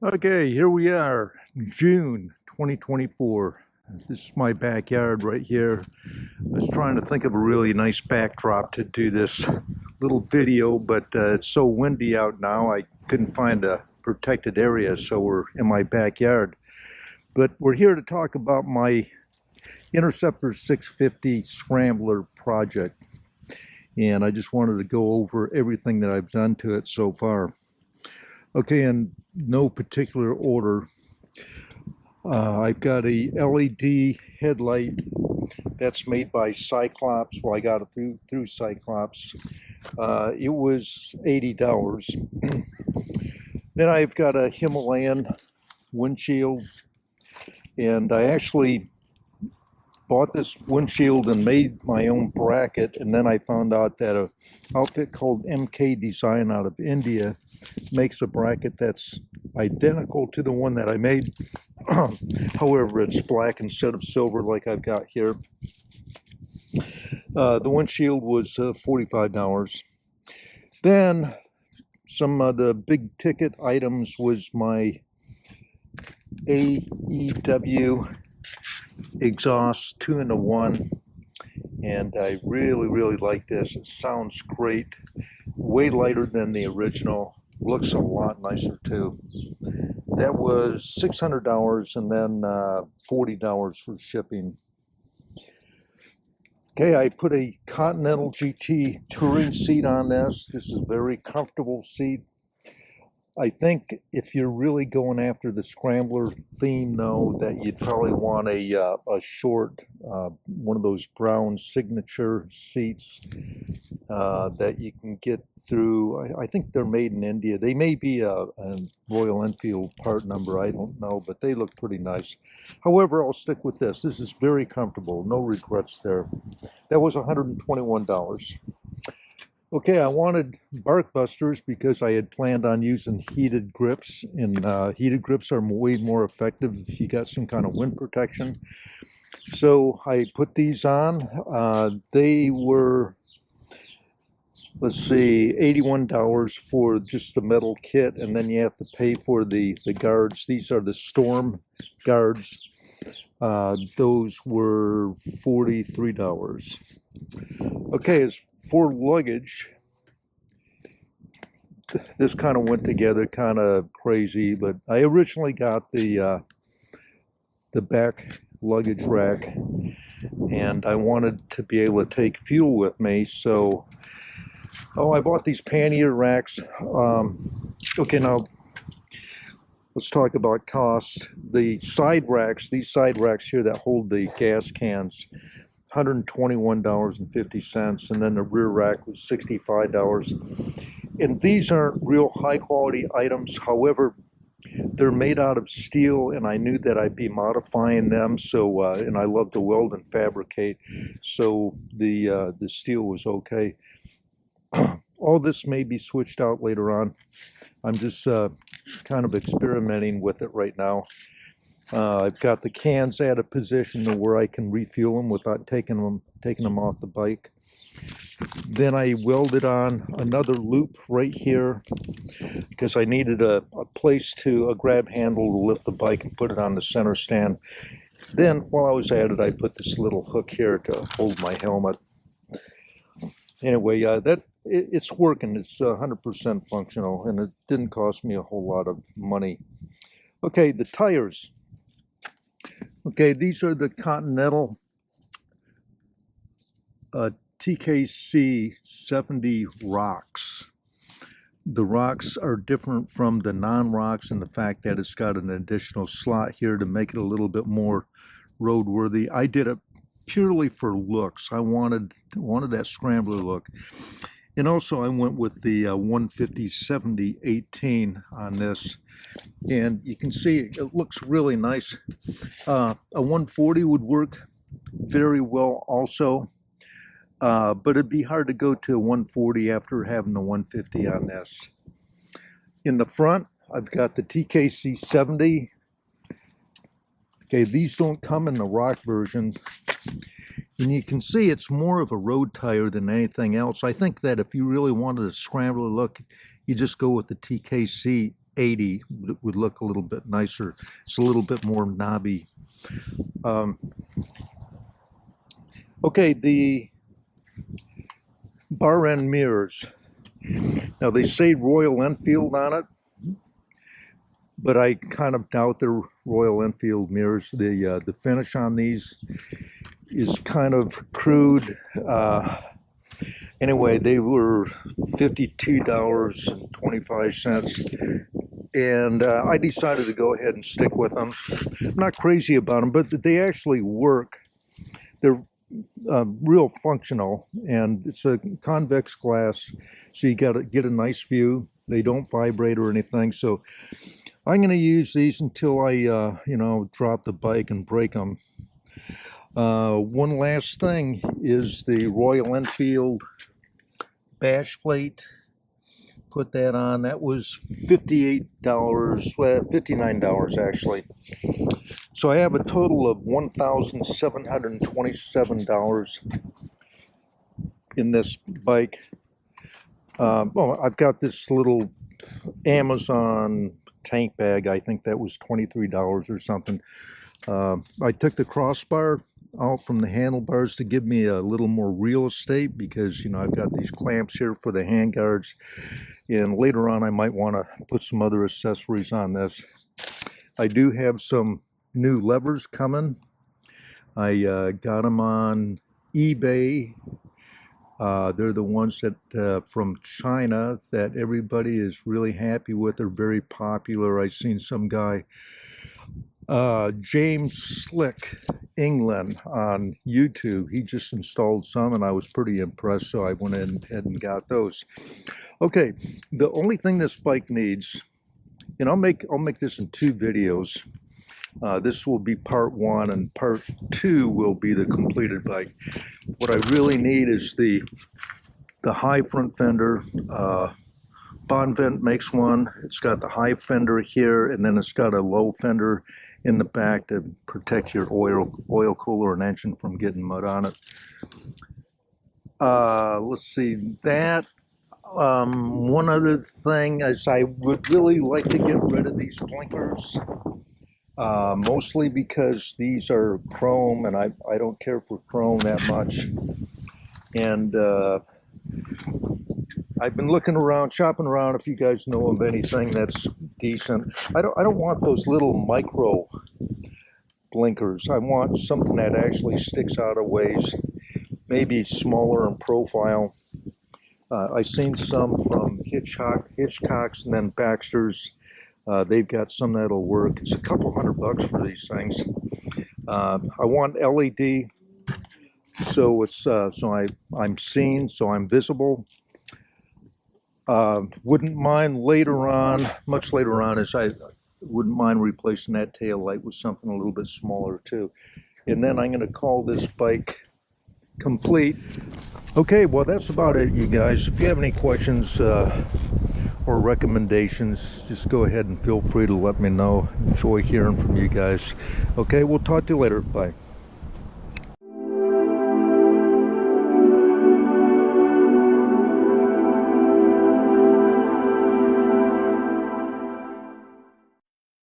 Okay, here we are, June 2024. This is my backyard right here. I was trying to think of a really nice backdrop to do this little video, but it's so windy out now I couldn't find a protected area, so we're in my backyard. But we're here to talk about my Interceptor 650 Scrambler project, and I just wanted to go over everything that I've done to it so far. Okay, in no particular order, I've got a LED headlight that's made by Cyclops. Well, I got it through Cyclops. It was $80. Then I've got a Himalayan windshield, and I actually bought this windshield and made my own bracket, and then I found out that a outfit called MK Design out of India makes a bracket that's identical to the one that I made. However, it's black instead of silver like I've got here. The windshield was $45. Then some of the big ticket items was my AEW exhaust 2-in-1, and I really like this. It sounds great, way lighter than the original, looks a lot nicer too. That was $600, and then $40 for shipping. Okay, I put a Continental GT touring seat on this. This is a very comfortable seat. I think if you're really going after the Scrambler theme, though, that you'd probably want a short, one of those brown signature seats that you can get through. I think they're made in India. They may be a Royal Enfield part number. I don't know, but they look pretty nice. However, I'll stick with this. This is very comfortable. No regrets there. That was $121. Okay, I wanted bark busters because I had planned on using heated grips, and heated grips are way more effective if you got some kind of wind protection. So I put these on. They were, let's see, $81 for just the metal kit, and then you have to pay for the guards. These are the storm guards. Those were $43. Okay, as for luggage, this kind of went together kind of crazy, but I originally got the back luggage rack, and I wanted to be able to take fuel with me, so I bought these pannier racks. Okay, now let's talk about costs. The side racks, these side racks here that hold the gas cans, $121.50, and then the rear rack was $65. And these aren't real high quality items. However, they're made out of steel, and I knew that I'd be modifying them. So, and I love to weld and fabricate, so the steel was okay. All this may be switched out later on. I'm just kind of experimenting with it right now. I've got the cans at a position to where I can refuel them without taking them off the bike. Then I welded on another loop right here because I needed a place a grab handle to lift the bike and put it on the center stand. Then while I was at it, I put this little hook here to hold my helmet. Anyway, it's working. It's 100% functional, and it didn't cost me a whole lot of money. Okay, the tires. Okay, these are the Continental TKC 70 rocks. The rocks are different from the non-rocks in the fact that it's got an additional slot here to make it a little bit more roadworthy. I did it purely for looks. I wanted that Scrambler look. And also I went with the 150/70/18 on this, and you can see it looks really nice. A 140 would work very well also, but it'd be hard to go to a 140 after having the 150 on this. In the front, I've got the TKC 70. Okay, these don't come in the rock version. And you can see it's more of a road tire than anything else. I think that if you really wanted a Scrambler look, you just go with the TKC 80 would look a little bit nicer. It's a little bit more knobby. Okay, the bar end mirrors. Now they say Royal Enfield on it, but I kind of doubt they're Royal Enfield mirrors. The finish on these is kind of crude. Anyway, they were $52.25, and I decided to go ahead and stick with them. I'm not crazy about them, but they actually work. They're real functional, and it's a convex glass, so you got to get a nice view. They don't vibrate or anything, so I'm going to use these until I, drop the bike and break them. One last thing is the Royal Enfield bash plate. Put that on. That was $58, well, $59 actually. So I have a total of $1,727 in this bike. Well, I've got this little Amazon tank bag. I think that was $23 or something. I took the crossbar out from the handlebars to give me a little more real estate, because I've got these clamps here for the handguards, and later on I might want to put some other accessories on this. I do have some new levers coming. I got them on eBay. They're the ones that from China that everybody is really happy with. They're very popular. I've seen some guy, James Slick England, on YouTube. He just installed some, and I was pretty impressed, so I went ahead and got those. Okay, the only thing this bike needs, and I'll make this in 2 videos. This will be part 1, and part 2 will be the completed bike. What I really need is the high front fender. Bonvent makes one. It's got the high fender here, and then it's got a low fender in the back to protect your oil cooler and engine from getting mud on it. Let's see, that. One other thing is I would really like to get rid of these blinkers. Mostly because these are chrome, and I don't care for chrome that much. And I've been looking around, shopping around, if you guys know of anything that's decent. I don't want those little micro blinkers. I want something that actually sticks out a ways, maybe smaller in profile. I've seen some from Hitchcock's and then Baxter's. They've got some that'll work. It's a couple $100 for these things. I want LED, so it's I'm seen, so I'm visible. Wouldn't mind later on, much later on, is I wouldn't mind replacing that tail light with something a little bit smaller too. And then I'm going to call this bike complete. Okay, well, that's about it, you guys. If you have any questions or recommendations, just go ahead and feel free to let me know. Enjoy hearing from you guys. Okay, we'll talk to you later. Bye.